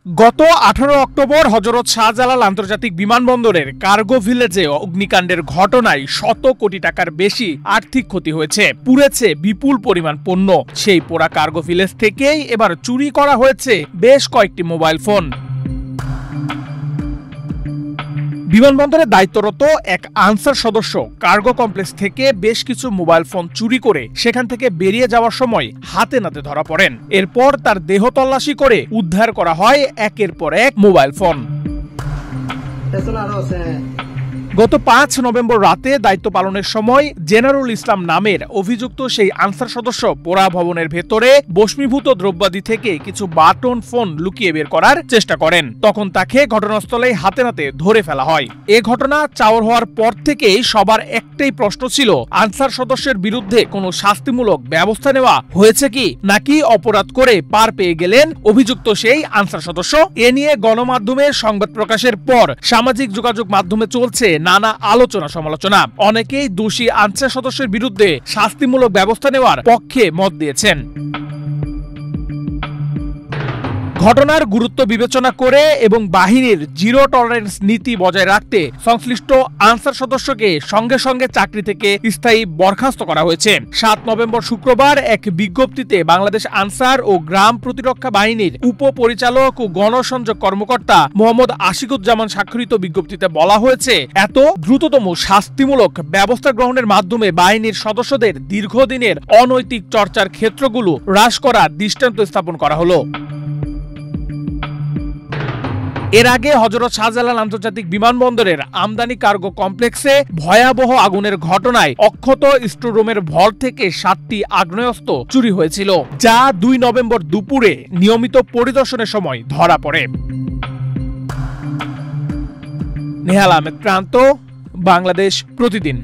গত 18 অক্টোবর হযরত শাহজালাল আন্তর্জাতিক বিমানবন্দরের কার্গো ভিলেজে অগ্নিকাণ্ডের ঘটনায় শত কোটি টাকার বেশি আর্থিক ক্ষতি হয়েছে। পুড়েছে বিপুল পরিমাণ পণ্য। সেই পোড়া কার্গো ভিলেজ থেকেই এবার চুরি করা হয়েছে বেশ কয়েকটি মোবাইল ফোন। বিমানবন্দরে দায়িত্বরত এক আনসার সদস্য কার্গো কমপ্লেক্স থেকে বেশ কিছু মোবাইল ফোন চুরি করে সেখান থেকে বেরিয়ে যাওয়ার সময় হাতে নাতে ধরা পড়েন। এরপর তার দেহ তল্লাশি করে উদ্ধার করা হয় একের পর এক মোবাইল ফোন। গত 5 নভেম্বর রাতে দায়িত্ব পালনের সময় জেনারুল ইসলাম নামের অভিযুক্ত সেই আনসার সদস্য পোড়া ভবনের ভেতরে বস্মীভূত দ্রব্যাদি থেকে কিছু বাটন ফোন লুকিয়ে বের করার চেষ্টা করেন। তখন তাকে ঘটনাস্থলে হাতে নাতে ধরে ফেলা হয়। এ ঘটনা চাওর হওয়ার পর থেকেই সবার একটাই প্রশ্ন ছিল, আনসার সদস্যের বিরুদ্ধে কোনো শাস্তিমূলক ব্যবস্থা নেওয়া হয়েছে কি, নাকি অপরাধ করে পার পেয়ে গেলেন অভিযুক্ত সেই আনসার সদস্য। এ নিয়ে গণমাধ্যমে সংবাদ প্রকাশের পর সামাজিক যোগাযোগ মাধ্যমে চলছে নানা আলোচনা সমালোচনা। অনেকেই দোষী আনসার সদস্যের বিরুদ্ধে শাস্তিমূলক ব্যবস্থা নেওয়ার পক্ষে মত দিয়েছেন। ঘটনার গুরুত্ব বিবেচনা করে এবং বাহিনীর জিরো টলারেন্স নীতি বজায় রাখতে সংশ্লিষ্ট আনসার সদস্যকে সঙ্গে সঙ্গে চাকরি থেকে স্থায়ী বরখাস্ত করা হয়েছে। 7 নভেম্বর শুক্রবার এক বিজ্ঞপ্তিতে বাংলাদেশ আনসার ও গ্রাম প্রতিরক্ষা বাহিনীর উপপরিচালক ও গণসংযোগ কর্মকর্তা মোহাম্মদ আশিকুজ্জামান স্বাক্ষরিত বিজ্ঞপ্তিতে বলা হয়েছে, এত দ্রুততম শাস্তিমূলক ব্যবস্থা গ্রহণের মাধ্যমে বাহিনীর সদস্যদের দীর্ঘদিনের অনৈতিক চর্চার ক্ষেত্রগুলো হ্রাস করার দৃষ্টান্ত স্থাপন করা হলো। এর আগে হযরত শাহজালাল আন্তর্জাতিক বিমানবন্দরের আমদানি কার্গো কমপ্লেক্সে ভয়াবহ আগুনের ঘটনায় অক্ষত স্টোররুমের ভর থেকে 7টি আগ্নেয়াস্ত্র চুরি হয়েছিল, যা 2 নভেম্বর দুপুরে নিয়মিত পরিদর্শনের সময় ধরা পড়ে। নেহাল আহমেদ প্রান্ত, বাংলাদেশ প্রতিদিন।